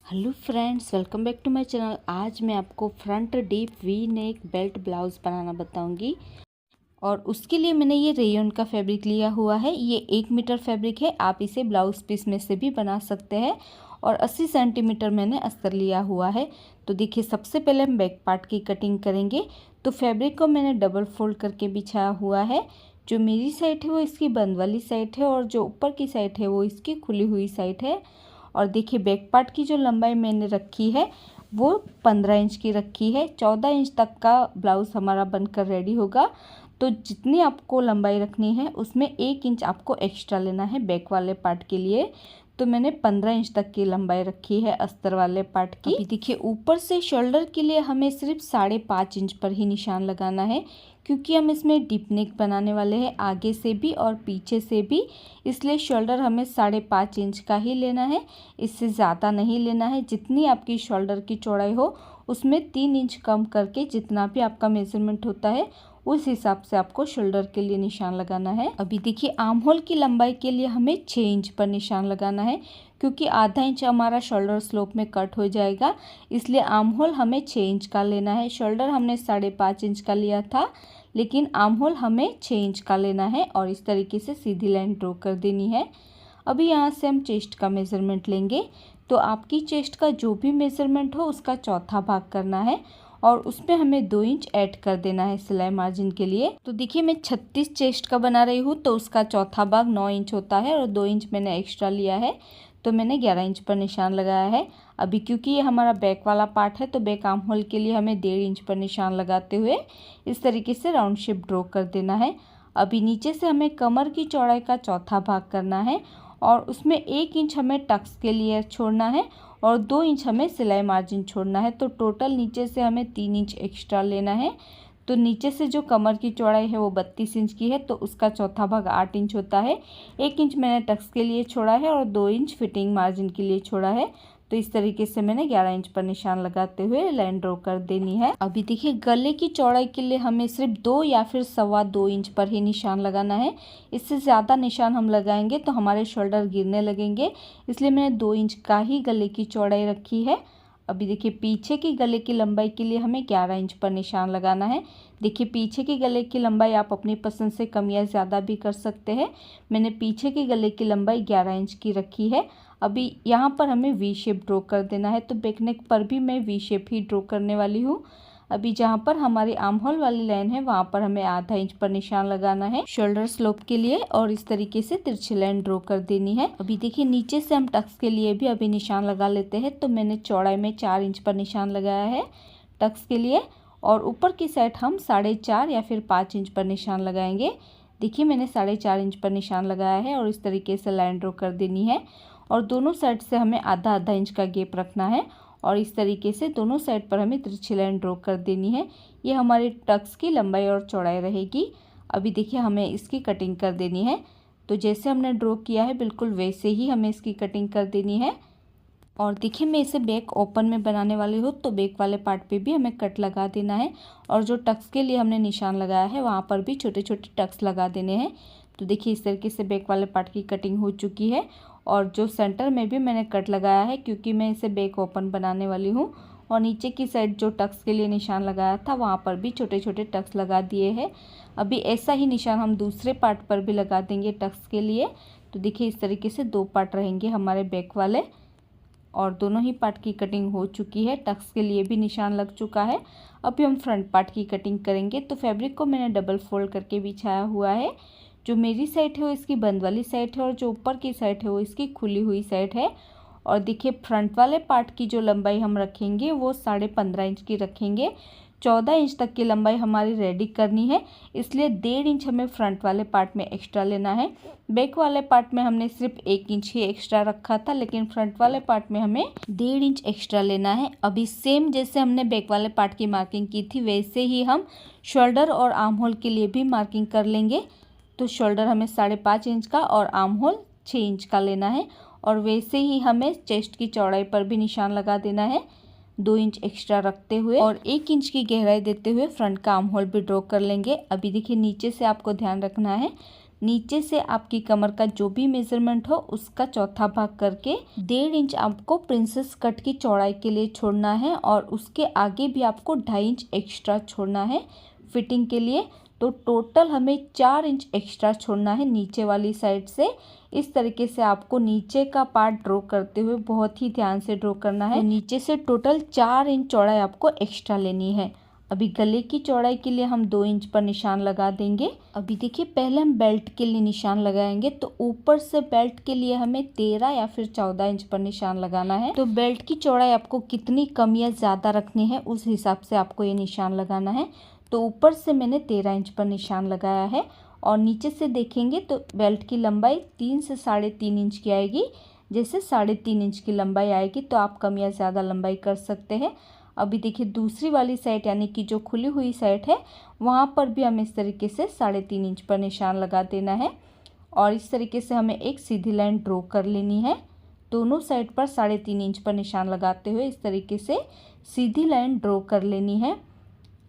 Hello friends, welcome back to my channel. आज मैं आपको front deep V neck belt blouse बनाना बताऊंगी। और उसके लिए मैंने ये रेयन का फैब्रिक लिया हुआ है। ये 1 मीटर फैब्रिक है। आप इसे ब्लाउज़ पीस में से भी बना सकते हैं। और 80 सेंटीमीटर मैंने अस्तर लिया हुआ है। तो देखिए, सबसे पहले हम बैक पार्ट की कटिंग करेंगे। तो फैब्रिक को मैंने डबल फोल्ड करके बिछाया हुआ है। जो मेरी साइड है वो इसकी बंद वाली साइड है और जो ऊपर की साइड है वो इसकी खुली हुई साइड है। और देखिए, बैक पार्ट की जो लंबाई मैंने रखी है वो 15 इंच की रखी है। 14 इंच तक का ब्लाउज़ हमारा बनकर रेडी होगा। तो जितनी आपको लंबाई रखनी है उसमें 1 इंच आपको एक्स्ट्रा लेना है बैक वाले पार्ट के लिए। तो मैंने 15 इंच तक की लंबाई रखी है अस्तर वाले पार्ट की। अभी देखिए, ऊपर से शोल्डर के लिए हमें सिर्फ 5.5 इंच पर ही निशान लगाना है, क्योंकि हम इसमें डीप नेक बनाने वाले हैं आगे से भी और पीछे से भी। इसलिए शोल्डर हमें 5.5 इंच का ही लेना है, इससे ज़्यादा नहीं लेना है। जितनी आपकी शोल्डर की चौड़ाई हो उसमें 3 इंच कम करके जितना भी आपका मेजरमेंट होता है उस हिसाब से आपको शोल्डर के लिए निशान लगाना है। अभी देखिए, आर्म होल की लंबाई के लिए हमें 6 इंच पर निशान लगाना है, क्योंकि आधा इंच हमारा शोल्डर स्लोप में कट हो जाएगा। इसलिए आर्म होल हमें 6 इंच का लेना है। शोल्डर हमने 5.5 इंच का लिया था, लेकिन आर्म होल हमें 6 इंच का लेना है। और इस तरीके से सीधी लाइन ड्रॉ कर देनी है। अभी यहाँ से हम चेस्ट का मेज़रमेंट लेंगे। तो आपकी चेस्ट का जो भी मेज़रमेंट हो उसका चौथा भाग करना है और उसमें हमें 2 इंच ऐड कर देना है सिलाई मार्जिन के लिए। तो देखिए, मैं 36 चेस्ट का बना रही हूँ, तो उसका चौथा भाग 9 इंच होता है और 2 इंच मैंने एक्स्ट्रा लिया है। तो मैंने 11 इंच पर निशान लगाया है। अभी क्योंकि ये हमारा बैक वाला पार्ट है तो बैक आर्म होल के लिए हमें 1.5 इंच पर निशान लगाते हुए इस तरीके से राउंड शेप ड्रॉ कर देना है। अभी नीचे से हमें कमर की चौड़ाई का चौथा भाग करना है और उसमें 1 इंच हमें टक्स के लिए छोड़ना है और 2 इंच हमें सिलाई मार्जिन छोड़ना है। तो टोटल नीचे से हमें 3 इंच एक्स्ट्रा लेना है। तो नीचे से जो कमर की चौड़ाई है वो 32 इंच की है, तो उसका चौथा भाग 8 इंच होता है। 1 इंच मैंने टक्स के लिए छोड़ा है और 2 इंच फिटिंग मार्जिन के लिए छोड़ा है। तो इस तरीके से मैंने 11 इंच पर निशान लगाते हुए लाइन ड्रॉ कर देनी है। अभी देखिए, गले की चौड़ाई के लिए हमें सिर्फ 2 या फिर 2.25 इंच पर ही निशान लगाना है। इससे ज़्यादा निशान हम लगाएंगे तो हमारे शोल्डर गिरने लगेंगे। इसलिए मैंने 2 इंच का ही गले की चौड़ाई रखी है। अभी देखिए, पीछे की गले की लंबाई के लिए हमें 11 इंच पर निशान लगाना है। देखिए, पीछे की गले की लंबाई आप अपनी पसंद से कम या ज़्यादा भी कर सकते हैं। मैंने पीछे की गले की लंबाई 11 इंच की रखी है। अभी यहाँ पर हमें वी शेप ड्रॉ कर देना है, तो बैक नेक पर भी मैं वी शेप ही ड्रॉ करने वाली हूँ। अभी जहाँ पर हमारी आर्म होल वाली लाइन है वहाँ पर हमें आधा इंच पर निशान लगाना है शोल्डर स्लोप के लिए और इस तरीके से तिरछी लाइन ड्रॉ कर देनी है। अभी देखिए, नीचे से हम टक्स के लिए भी अभी निशान लगा लेते हैं। तो मैंने चौड़ाई में 4 इंच पर निशान लगाया है टक्स के लिए और ऊपर की साइड हम 4.5 या फिर 5 इंच पर निशान लगाएंगे। देखिए, मैंने 4.5 इंच पर निशान लगाया है और इस तरीके से लाइन ड्रॉ कर देनी है। और दोनों साइड से हमें आधा आधा इंच का गैप रखना है और इस तरीके से दोनों साइड पर हमें तिरछी लाइन ड्रॉ कर देनी है। ये हमारी टक्स की लंबाई और चौड़ाई रहेगी। अभी देखिए, हमें इसकी कटिंग कर देनी है। तो जैसे हमने ड्रॉ किया है बिल्कुल वैसे ही हमें इसकी कटिंग कर देनी है। और देखिए, मैं इसे बैक ओपन में बनाने वाली हूँ, तो बैक वाले पार्ट पे भी हमें कट लगा देना है और जो टक्स के लिए हमने निशान लगाया है वहाँ पर भी छोटे छोटे टक्स लगा देने हैं। तो देखिए, इस तरीके से बैक वाले पार्ट की कटिंग हो चुकी है और जो सेंटर में भी मैंने कट लगाया है, क्योंकि मैं इसे बैक ओपन बनाने वाली हूँ। और नीचे की साइड जो टक्स के लिए निशान लगाया था वहाँ पर भी छोटे छोटे टक्स लगा दिए हैं। अभी ऐसा ही निशान हम दूसरे पार्ट पर भी लगा देंगे टक्स के लिए। तो देखिए, इस तरीके से 2 पार्ट रहेंगे हमारे बैक वाले और दोनों ही पार्ट की कटिंग हो चुकी है। टक्स के लिए भी निशान लग चुका है। अभी हम फ्रंट पार्ट की कटिंग करेंगे। तो फैब्रिक को मैंने डबल फोल्ड करके बिछाया हुआ है। जो मेरी साइड है वो इसकी बंद वाली साइड है और जो ऊपर की साइड है वो इसकी खुली हुई साइड है। और देखिए, फ्रंट वाले पार्ट की जो लंबाई हम रखेंगे वो 15.5 इंच की रखेंगे। 14 इंच तक की लंबाई हमारी रेडी करनी है, इसलिए 1.5 इंच हमें फ्रंट वाले पार्ट में एक्स्ट्रा लेना है। बैक वाले पार्ट में हमने सिर्फ 1 इंच ही एक्स्ट्रा रखा था, लेकिन फ्रंट वाले पार्ट में हमें 1.5 इंच एक्स्ट्रा लेना है। अभी सेम जैसे हमने बैक वाले पार्ट की मार्किंग की थी वैसे ही हम शोल्डर और आर्म होल के लिए भी मार्किंग कर लेंगे। तो शोल्डर हमें 5.5 इंच का और आर्म होल 6 इंच का लेना है और वैसे ही हमें चेस्ट की चौड़ाई पर भी निशान लगा देना है 2 इंच एक्स्ट्रा रखते हुए और 1 इंच की गहराई देते हुए फ्रंट का आर्म होल भी ड्रॉ कर लेंगे। अभी देखिए, नीचे से आपको ध्यान रखना है, नीचे से आपकी कमर का जो भी मेजरमेंट हो उसका चौथा भाग करके 1.5 इंच आपको प्रिंसेस कट की चौड़ाई के लिए छोड़ना है और उसके आगे भी आपको 2.5 इंच एक्स्ट्रा छोड़ना है फिटिंग के लिए। तो टोटल हमें 4 इंच एक्स्ट्रा छोड़ना है नीचे वाली साइड से। इस तरीके से आपको नीचे का पार्ट ड्रॉ करते हुए बहुत ही ध्यान से ड्रॉ करना है। तो नीचे से टोटल 4 इंच चौड़ाई आपको एक्स्ट्रा लेनी है। अभी गले की चौड़ाई के लिए हम 2 इंच पर निशान लगा देंगे। अभी देखिए पहले हम बेल्ट के लिए निशान लगाएंगे, तो ऊपर से बेल्ट के लिए हमें 13 या फिर 14 इंच पर निशान लगाना है। तो बेल्ट की चौड़ाई आपको कितनी कम या ज़्यादा रखनी है उस हिसाब से आपको ये निशान लगाना है। तो ऊपर से मैंने 13 इंच पर निशान लगाया है और नीचे से देखेंगे तो बेल्ट की लंबाई 3 से 3.5 इंच की आएगी। जैसे 3.5 इंच की लंबाई आएगी तो आप कम या ज़्यादा लंबाई कर सकते हैं। अभी देखिए दूसरी वाली साइड यानी कि जो खुली हुई साइड है वहाँ पर भी हमें इस तरीके से 3.5 इंच पर निशान लगा देना है और इस तरीके से हमें एक सीधी लाइन ड्रॉ कर लेनी है। दोनों साइड पर 3.5 इंच पर निशान लगाते हुए इस तरीके से सीधी लाइन ड्रॉ कर लेनी है।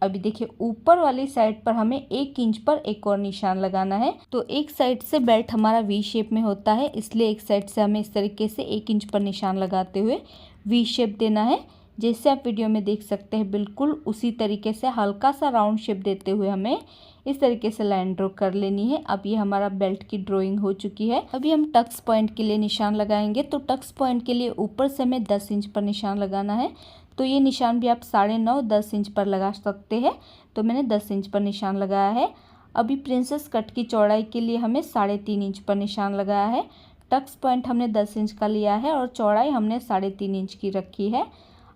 अभी देखिए ऊपर वाली साइड पर हमें 1 इंच पर एक और निशान लगाना है। तो एक साइड से बेल्ट हमारा वी शेप में होता है, इसलिए एक साइड से हमें इस तरीके से 1 इंच पर निशान लगाते हुए वी शेप देना है। जैसे आप वीडियो में देख सकते हैं बिल्कुल उसी तरीके से हल्का सा राउंड शेप देते हुए हमें इस तरीके से लाइन ड्रॉ कर लेनी है। अब ये हमारा बेल्ट की ड्राइंग हो चुकी है। अभी हम टक्स पॉइंट के लिए निशान लगाएंगे। तो टक्स पॉइंट के लिए ऊपर से हमें 10 इंच पर निशान लगाना है। तो ये निशान भी आप 9.5-10 इंच पर लगा सकते हैं। तो मैंने 10 इंच पर निशान लगाया है। अभी प्रिंसेस कट की चौड़ाई के लिए हमें 3.5 इंच पर निशान लगाया है। टक्स पॉइंट हमने 10 इंच का लिया है और चौड़ाई हमने 3.5 इंच की रखी है।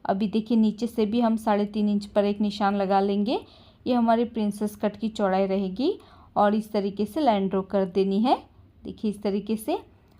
अभी देखिए नीचे से भी हम 3.5 इंच पर एक निशान लगा लेंगे। ये हमारी प्रिंसेस कट की चौड़ाई रहेगी और इस तरीके से लाइन ड्रॉ कर देनी है। देखिए इस तरीके से।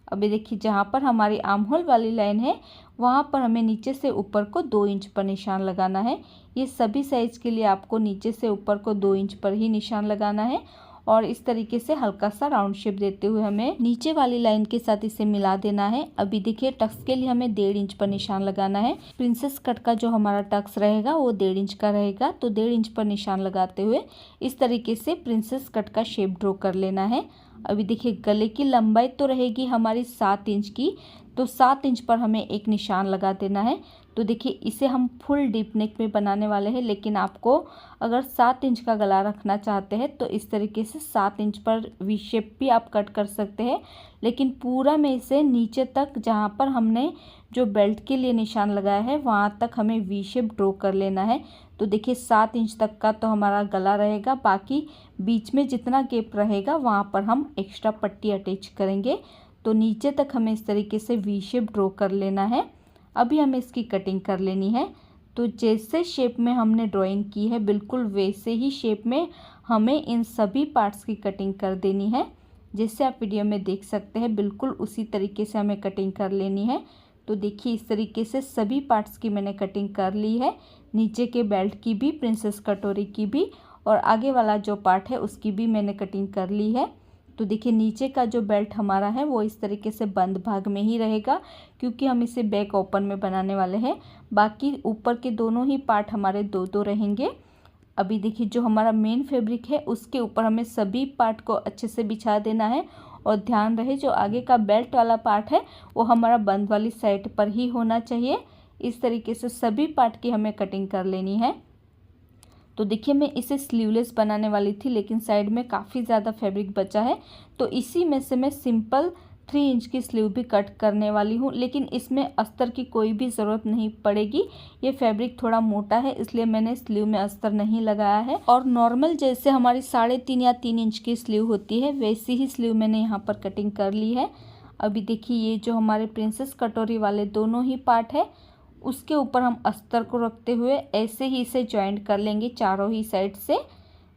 अभी देखिए जहाँ पर हमारी आर्म होल वाली लाइन है वहाँ पर हमें नीचे से ऊपर को 2 इंच पर निशान लगाना है। ये सभी साइज के लिए आपको नीचे से ऊपर को 2 इंच पर ही निशान लगाना है और इस तरीके से हल्का सा राउंड शेप देते हुए हमें नीचे वाली लाइन के साथ इसे मिला देना है। अभी देखिए टक्स के लिए हमें 1.5 इंच पर निशान लगाना है। प्रिंसेस कट का जो हमारा टक्स रहेगा वो 1.5 इंच का रहेगा। तो 1.5 इंच पर निशान लगाते हुए इस तरीके से प्रिंसेस कट का शेप ड्रॉ कर लेना है। अभी देखिए गले की लंबाई तो रहेगी हमारी 7 इंच की, तो 7 इंच पर हमें एक निशान लगा देना है। तो देखिए इसे हम फुल डीप नेक में बनाने वाले हैं, लेकिन आपको अगर 7 इंच का गला रखना चाहते हैं तो इस तरीके से 7 इंच पर वी शेप भी आप कट कर सकते हैं। लेकिन पूरा में इसे नीचे तक जहाँ पर हमने जो बेल्ट के लिए निशान लगाया है वहाँ तक हमें वी शेप ड्रॉ कर लेना है। तो देखिए 7 इंच तक का तो हमारा गला रहेगा, बाकी बीच में जितना गैप रहेगा वहाँ पर हम एक्स्ट्रा पट्टी अटैच करेंगे। तो नीचे तक हमें इस तरीके से वी शेप ड्रॉ कर लेना है। अभी हमें इसकी कटिंग कर लेनी है। तो जैसे शेप में हमने ड्राइंग की है बिल्कुल वैसे ही शेप में हमें इन सभी पार्ट्स की कटिंग कर देनी है। जैसे आप वीडियो में देख सकते हैं बिल्कुल उसी तरीके से हमें कटिंग कर लेनी है। तो देखिए इस तरीके से सभी पार्ट्स की मैंने कटिंग कर ली है, नीचे के बेल्ट की भी, प्रिंसेस कटोरी की भी और आगे वाला जो पार्ट है उसकी भी मैंने कटिंग कर ली है। तो देखिए नीचे का जो बेल्ट हमारा है वो इस तरीके से बंद भाग में ही रहेगा क्योंकि हम इसे बैक ओपन में बनाने वाले हैं। बाकी ऊपर के दोनों ही पार्ट हमारे 2-2 रहेंगे। अभी देखिए जो हमारा मेन फैब्रिक है उसके ऊपर हमें सभी पार्ट को अच्छे से बिछा देना है और ध्यान रहे जो आगे का बेल्ट वाला पार्ट है वो हमारा बंद वाली साइड पर ही होना चाहिए। इस तरीके से सभी पार्ट की हमें कटिंग कर लेनी है। तो देखिए मैं इसे स्लीवलेस बनाने वाली थी लेकिन साइड में काफ़ी ज़्यादा फैब्रिक बचा है, तो इसी में से मैं सिंपल 3 इंच की स्लीव भी कट करने वाली हूँ। लेकिन इसमें अस्तर की कोई भी ज़रूरत नहीं पड़ेगी, ये फैब्रिक थोड़ा मोटा है इसलिए मैंने स्लीव में अस्तर नहीं लगाया है। और नॉर्मल जैसे हमारी 3.5 या 3 इंच की स्लीव होती है वैसी ही स्लीव मैंने यहाँ पर कटिंग कर ली है। अभी देखिए ये जो हमारे प्रिंसेस कटोरी वाले दोनों ही पार्ट है उसके ऊपर हम अस्तर को रखते हुए ऐसे ही इसे जॉइंट कर लेंगे चारों ही साइड से।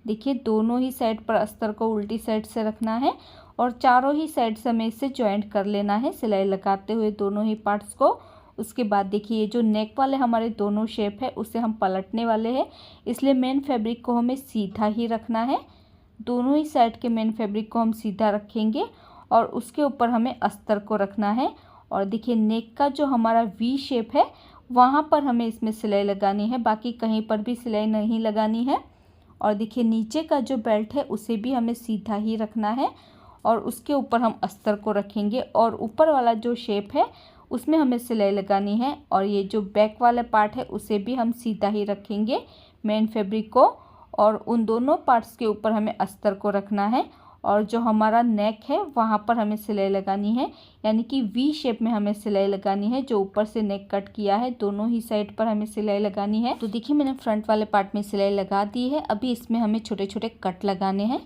देखिए दोनों ही साइड पर अस्तर को उल्टी साइड से रखना है और चारों ही साइड से हमें इसे जॉइंट कर लेना है सिलाई लगाते हुए दोनों ही पार्ट्स को। उसके बाद देखिए ये जो नेक वाले हमारे दोनों शेप है उसे हम पलटने वाले हैं, इसलिए मेन फैब्रिक को हमें सीधा ही रखना है। दोनों ही साइड के मेन फैब्रिक को हम सीधा रखेंगे और उसके ऊपर हमें अस्तर को रखना है। और देखिए नेक का जो हमारा वी शेप है वहाँ पर हमें इसमें सिलाई लगानी है, बाकी कहीं पर भी सिलाई नहीं लगानी है। और देखिए नीचे का जो बेल्ट है उसे भी हमें सीधा ही रखना है और उसके ऊपर हम अस्तर को रखेंगे और ऊपर वाला जो शेप है उसमें हमें सिलाई लगानी है। और ये जो बैक वाला पार्ट है उसे भी हम सीधा ही रखेंगे मेन फैब्रिक को, और उन दोनों पार्ट्स के ऊपर हमें अस्तर को रखना है। और जो हमारा नेक है वहाँ पर हमें सिलाई लगानी है, यानी कि वी शेप में हमें सिलाई लगानी है। जो ऊपर से नेक कट किया है दोनों ही साइड पर हमें सिलाई लगानी है। तो देखिए मैंने फ्रंट वाले पार्ट में सिलाई लगा दी है। अभी इसमें हमें छोटे छोटे कट लगाने हैं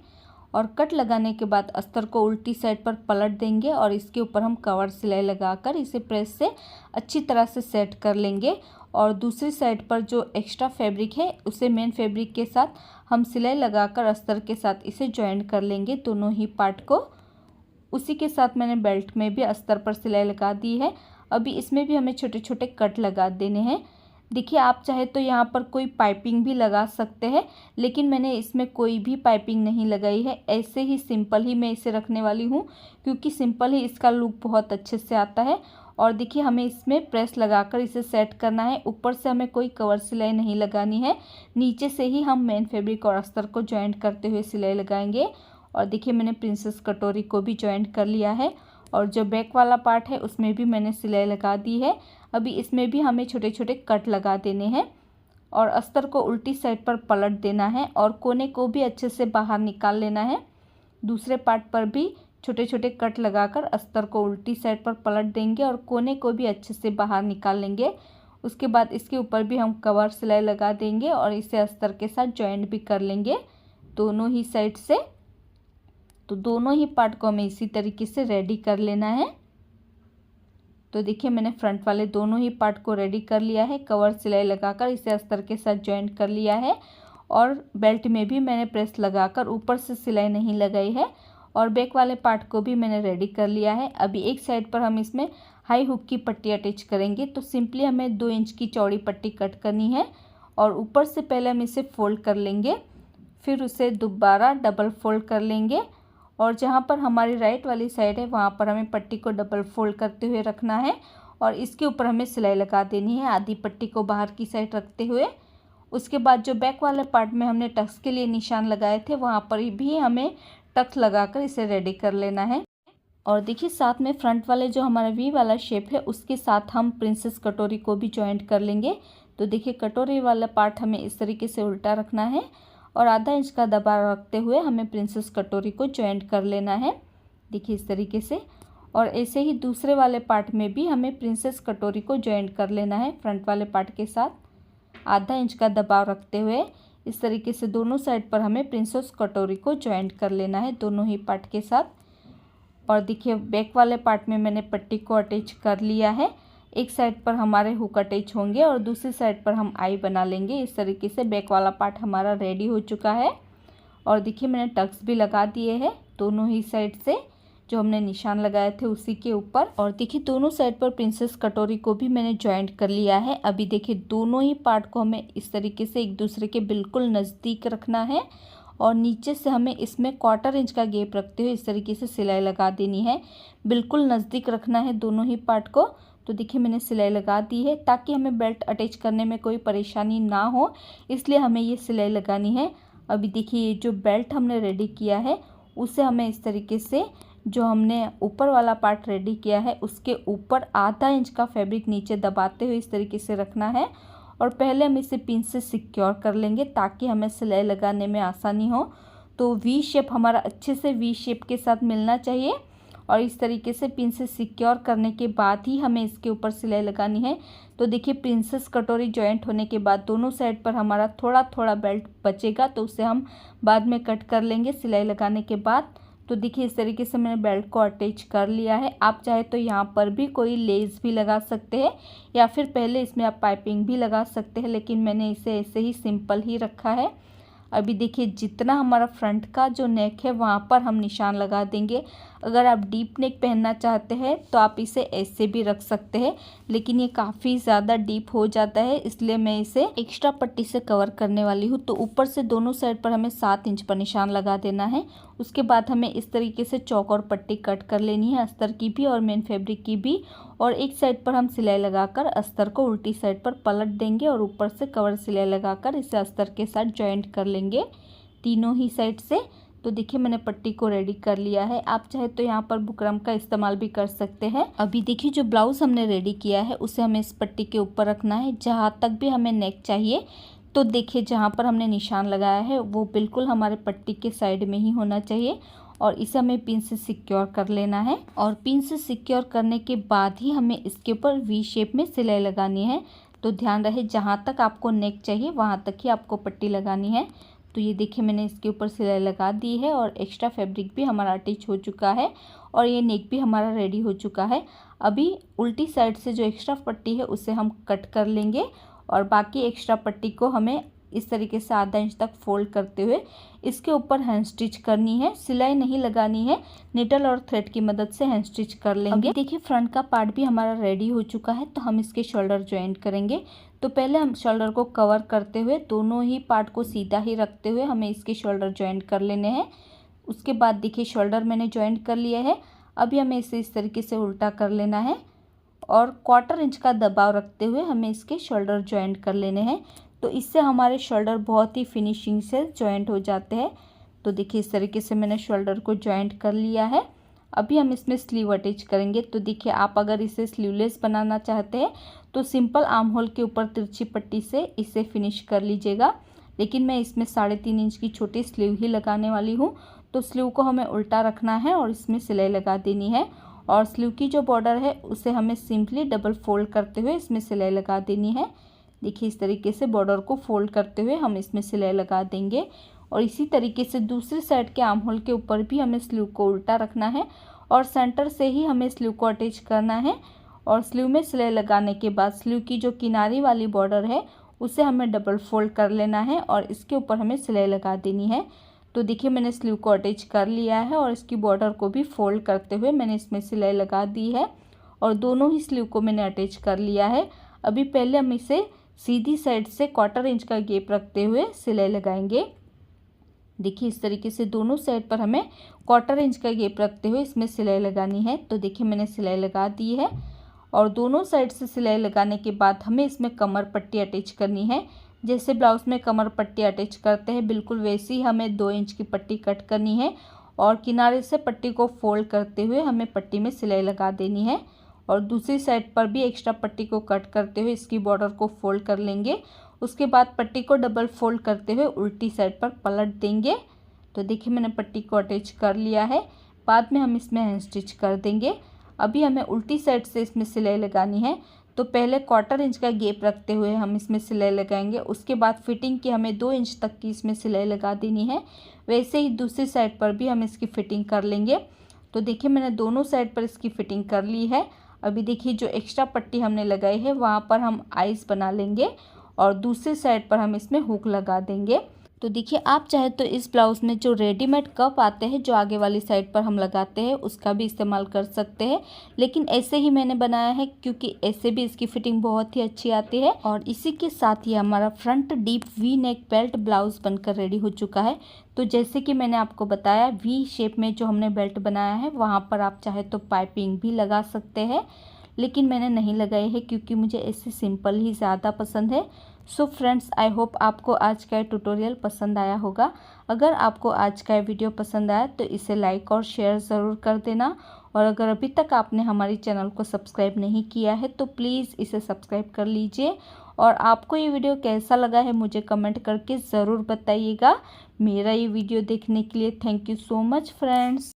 और कट लगाने के बाद अस्तर को उल्टी साइड पर पलट देंगे और इसके ऊपर हम कवर सिलाई लगाकर इसे प्रेस से अच्छी तरह से सेट कर लेंगे। और दूसरी साइड पर जो एक्स्ट्रा फैब्रिक है उसे मेन फैब्रिक के साथ हम सिलाई लगाकर अस्तर के साथ इसे जॉइंट कर लेंगे दोनों ही पार्ट को। उसी के साथ मैंने बेल्ट में भी अस्तर पर सिलाई लगा दी है। अभी इसमें भी हमें छोटे छोटे कट लगा देने हैं। देखिए आप चाहे तो यहाँ पर कोई पाइपिंग भी लगा सकते हैं, लेकिन मैंने इसमें कोई भी पाइपिंग नहीं लगाई है। ऐसे ही सिंपल ही मैं इसे रखने वाली हूँ, क्योंकि सिंपल ही इसका लुक बहुत अच्छे से आता है। और देखिए हमें इसमें प्रेस लगाकर इसे सेट करना है। ऊपर से हमें कोई कवर सिलाई नहीं लगानी है, नीचे से ही हम मेन फैब्रिक और अस्तर को जॉइंट करते हुए सिलाई लगाएंगे। और देखिए मैंने प्रिंसेस कटोरी को भी जॉइंट कर लिया है और जो बैक वाला पार्ट है उसमें भी मैंने सिलाई लगा दी है। अभी इसमें भी हमें छोटे छोटे कट लगा देने हैं और अस्तर को उल्टी साइड पर पलट देना है और कोने को भी अच्छे से बाहर निकाल लेना है। दूसरे पार्ट पर भी छोटे छोटे कट लगाकर अस्तर को उल्टी साइड पर पलट देंगे और कोने को भी अच्छे से बाहर निकाल लेंगे। उसके बाद इसके ऊपर भी हम कवर सिलाई लगा देंगे और इसे अस्तर के साथ जॉइंट भी कर लेंगे दोनों ही साइड से। तो दोनों ही पार्ट को हमें इसी तरीके से रेडी कर लेना है। तो देखिए मैंने फ्रंट वाले दोनों ही पार्ट को रेडी कर लिया है, कवर सिलाई लगाकर इसे अस्तर के साथ जॉइंट कर लिया है। और बेल्ट में भी मैंने प्रेस लगाकर ऊपर से सिलाई नहीं लगाई है और बैक वाले पार्ट को भी मैंने रेडी कर लिया है। अभी एक साइड पर हम इसमें हाई हुक की पट्टी अटैच करेंगे। तो सिंपली हमें 2 इंच की चौड़ी पट्टी कट करनी है और ऊपर से पहले हम इसे फोल्ड कर लेंगे, फिर उसे दोबारा डबल फोल्ड कर लेंगे और जहाँ पर हमारी राइट वाली साइड है वहाँ पर हमें पट्टी को डबल फोल्ड करते हुए रखना है और इसके ऊपर हमें सिलाई लगा देनी है आधी पट्टी को बाहर की साइड रखते हुए। उसके बाद जो बैक वाले पार्ट में हमने टक्स के लिए निशान लगाए थे वहाँ पर भी हमें टक्स लगाकर इसे रेडी कर लेना है। और देखिए साथ में फ्रंट वाले जो हमारा वी वाला शेप है उसके साथ हम प्रिंसेस कटोरी को भी जॉइंट कर लेंगे। तो देखिए कटोरी वाला पार्ट हमें इस तरीके से उल्टा रखना है और आधा इंच का दबाव रखते हुए हमें प्रिंसेस कटोरी को जॉइंट कर लेना है। देखिए इस तरीके से। और ऐसे ही दूसरे वाले पार्ट में भी हमें प्रिंसेस कटोरी को जॉइंट कर लेना है फ्रंट वाले पार्ट के साथ आधा इंच का दबाव रखते हुए। इस तरीके से दोनों साइड पर हमें प्रिंसेस कटोरी को जॉइंट कर लेना है दोनों ही पार्ट के साथ। और देखिए बैक वाले पार्ट में मैंने पट्टी को अटैच कर लिया है। एक साइड पर हमारे हुक अटैच होंगे और दूसरी साइड पर हम आई बना लेंगे। इस तरीके से बैक वाला पार्ट हमारा रेडी हो चुका है। और देखिए मैंने टक्स भी लगा दिए हैं दोनों ही साइड से, जो हमने निशान लगाए थे उसी के ऊपर। और देखिए दोनों साइड पर प्रिंसेस कटोरी को भी मैंने जॉइंट कर लिया है। अभी देखिए दोनों ही पार्ट को हमें इस तरीके से एक दूसरे के बिल्कुल नज़दीक रखना है और नीचे से हमें इसमें 1/4 इंच का गैप रखते हुए इस तरीके से सिलाई लगा देनी है। बिल्कुल नज़दीक रखना है दोनों ही पार्ट को। तो देखिए मैंने सिलाई लगा दी है ताकि हमें बेल्ट अटैच करने में कोई परेशानी ना हो, इसलिए हमें ये सिलाई लगानी है। अभी देखिए ये जो बेल्ट हमने रेडी किया है उसे हमें इस तरीके से जो हमने ऊपर वाला पार्ट रेडी किया है उसके ऊपर आधा इंच का फैब्रिक नीचे दबाते हुए इस तरीके से रखना है और पहले हम इसे पिन से सिक्योर कर लेंगे ताकि हमें सिलाई लगाने में आसानी हो। तो वी शेप हमारा अच्छे से वी शेप के साथ मिलना चाहिए और इस तरीके से पिन से सिक्योर करने के बाद ही हमें इसके ऊपर सिलाई लगानी है। तो देखिए प्रिंसेस कटोरी जॉइंट होने के बाद दोनों साइड पर हमारा थोड़ा थोड़ा बेल्ट बचेगा, तो उसे हम बाद में कट कर लेंगे सिलाई लगाने के बाद। तो देखिए इस तरीके से मैंने बेल्ट को अटैच कर लिया है। आप चाहे तो यहाँ पर भी कोई लेस भी लगा सकते हैं या फिर पहले इसमें आप पाइपिंग भी लगा सकते हैं, लेकिन मैंने इसे ऐसे ही सिंपल ही रखा है। अभी देखिए जितना हमारा फ्रंट का जो नेक है वहाँ पर हम निशान लगा देंगे। अगर आप डीप नेक पहनना चाहते हैं तो आप इसे ऐसे भी रख सकते हैं, लेकिन ये काफ़ी ज़्यादा डीप हो जाता है, इसलिए मैं इसे एक्स्ट्रा पट्टी से कवर करने वाली हूँ। तो ऊपर से दोनों साइड पर हमें 7 इंच पर निशान लगा देना है। उसके बाद हमें इस तरीके से चौक और पट्टी कट कर लेनी है, अस्तर की भी और मेन फैब्रिक की भी। और एक साइड पर हम सिलाई लगाकर अस्तर को उल्टी साइड पर पलट देंगे और ऊपर से कवर सिलाई लगाकर इसे अस्तर के साथ जॉइंट कर लेंगे तीनों ही साइड से। तो देखिए मैंने पट्टी को रेडी कर लिया है। आप चाहे तो यहाँ पर बुकरम का इस्तेमाल भी कर सकते हैं। अभी देखिए जो ब्लाउज़ हमने रेडी किया है उसे हमें इस पट्टी के ऊपर रखना है जहाँ तक भी हमें नेक चाहिए। तो देखिए जहाँ पर हमने निशान लगाया है वो बिल्कुल हमारे पट्टी के साइड में ही होना चाहिए और इसे हमें पिन से सिक्योर कर लेना है। और पिन से सिक्योर करने के बाद ही हमें इसके ऊपर वी शेप में सिलाई लगानी है। तो ध्यान रहे जहाँ तक आपको नेक चाहिए वहाँ तक ही आपको पट्टी लगानी है। तो ये देखिए मैंने इसके ऊपर सिलाई लगा दी है और एक्स्ट्रा फैब्रिक भी हमारा अटैच हो चुका है और ये नेक भी हमारा रेडी हो चुका है। अभी उल्टी साइड से जो एक्स्ट्रा पट्टी है उसे हम कट कर लेंगे और बाकी एक्स्ट्रा पट्टी को हमें इस तरीके से आधा इंच तक फोल्ड करते हुए इसके ऊपर हैंड स्टिच करनी है। सिलाई नहीं लगानी है, निडल और थ्रेड की मदद से हैंड स्टिच कर लेंगे। अभी देखिए फ्रंट का पार्ट भी हमारा रेडी हो चुका है। तो हम इसके शोल्डर ज्वाइंट करेंगे। तो पहले हम शोल्डर को कवर करते हुए दोनों ही पार्ट को सीधा ही रखते हुए हमें इसके शोल्डर ज्वाइंट कर लेने हैं। उसके बाद देखिए शोल्डर मैंने ज्वाइंट कर लिया है। अभी हमें इसे इस तरीके से उल्टा कर लेना है और 1/4 इंच का दबाव रखते हुए हमें इसके शोल्डर ज्वाइंट कर लेने हैं। तो इससे हमारे शोल्डर बहुत ही फिनिशिंग से ज्वाइंट हो जाते हैं। तो देखिए इस तरीके से मैंने शोल्डर को ज्वाइंट कर लिया है। अभी हम इसमें स्लीव अटैच करेंगे। तो देखिए आप अगर इसे स्लीवलेस बनाना चाहते हैं तो सिंपल आर्म होल के ऊपर तिरछी पट्टी से इसे फिनिश कर लीजिएगा, लेकिन मैं इसमें 3.5 इंच की छोटी स्लीव ही लगाने वाली हूँ। तो स्लीव को हमें उल्टा रखना है और इसमें सिलाई लगा देनी है और स्लीव की जो बॉर्डर है उसे हमें सिंपली डबल फोल्ड करते हुए इसमें सिलाई लगा देनी है। देखिए इस तरीके से बॉर्डर को फोल्ड करते हुए हम इसमें सिलाई लगा देंगे और इसी तरीके से दूसरी साइड के आर्म होल के ऊपर भी हमें स्लीव को उल्टा रखना है और सेंटर से ही हमें स्लीव को अटैच करना है। और स्लीव में सिलाई लगाने के बाद स्लीव की जो किनारी वाली बॉर्डर है उसे हमें डबल फोल्ड कर लेना है और इसके ऊपर हमें सिलाई लगा देनी है। तो देखिए मैंने स्लीव को अटैच कर लिया है और इसकी बॉर्डर को भी फोल्ड करते हुए मैंने इसमें सिलाई लगा दी है और दोनों ही स्लीव को मैंने अटैच कर लिया है। अभी पहले हम इसे सीधी साइड से 1/4 इंच का गैप रखते हुए सिलाई लगाएंगे। देखिए इस तरीके से दोनों साइड पर हमें 1/4 इंच का गैप रखते हुए इसमें सिलाई लगानी है। तो देखिए मैंने सिलाई लगा दी है और दोनों साइड से सिलाई लगाने के बाद हमें इसमें कमर पट्टी अटैच करनी है। जैसे ब्लाउज में कमर पट्टी अटैच करते हैं बिल्कुल वैसे ही हमें 2 इंच की पट्टी कट करनी है और किनारे से पट्टी को फोल्ड करते हुए हमें पट्टी में सिलाई लगा देनी है और दूसरी साइड पर भी एक्स्ट्रा पट्टी को कट करते हुए इसकी बॉर्डर को फोल्ड कर लेंगे। उसके बाद पट्टी को डबल फोल्ड करते हुए उल्टी साइड पर पलट देंगे। तो देखिए मैंने पट्टी को अटैच कर लिया है। बाद में हम इसमें हैंड स्टिच कर देंगे। अभी हमें उल्टी साइड से इसमें सिलाई लगानी है। तो पहले 1/4 इंच का गैप रखते हुए हम इसमें सिलाई लगाएंगे। उसके बाद फिटिंग की हमें 2 इंच तक की इसमें सिलाई लगा देनी है। वैसे ही दूसरी साइड पर भी हम इसकी फ़िटिंग कर लेंगे। तो देखिए मैंने दोनों साइड पर इसकी फ़िटिंग कर ली है। अभी देखिए जो एक्स्ट्रा पट्टी हमने लगाई है वहाँ पर हम आइस बना लेंगे और दूसरी साइड पर हम इसमें हुक लगा देंगे। तो देखिए आप चाहे तो इस ब्लाउज़ में जो रेडीमेड कप आते हैं जो आगे वाली साइड पर हम लगाते हैं उसका भी इस्तेमाल कर सकते हैं, लेकिन ऐसे ही मैंने बनाया है क्योंकि ऐसे भी इसकी फिटिंग बहुत ही अच्छी आती है। और इसी के साथ ही हमारा front deep V neck belt blouse बनकर रेडी हो चुका है। तो जैसे कि मैंने आपको बताया वी शेप में जो हमने बेल्ट बनाया है वहाँ पर आप चाहे तो पाइपिंग भी लगा सकते हैं, लेकिन मैंने नहीं लगाई है क्योंकि मुझे ऐसे सिंपल ही ज़्यादा पसंद है। सो फ्रेंड्स आई होप आपको आज का ट्यूटोरियल पसंद आया होगा। अगर आपको आज का वीडियो पसंद आया तो इसे लाइक और शेयर ज़रूर कर देना और अगर अभी तक आपने हमारी चैनल को सब्सक्राइब नहीं किया है तो प्लीज़ इसे सब्सक्राइब कर लीजिए। और आपको ये वीडियो कैसा लगा है मुझे कमेंट करके ज़रूर बताइएगा। मेरा ये वीडियो देखने के लिए thank you so much friends.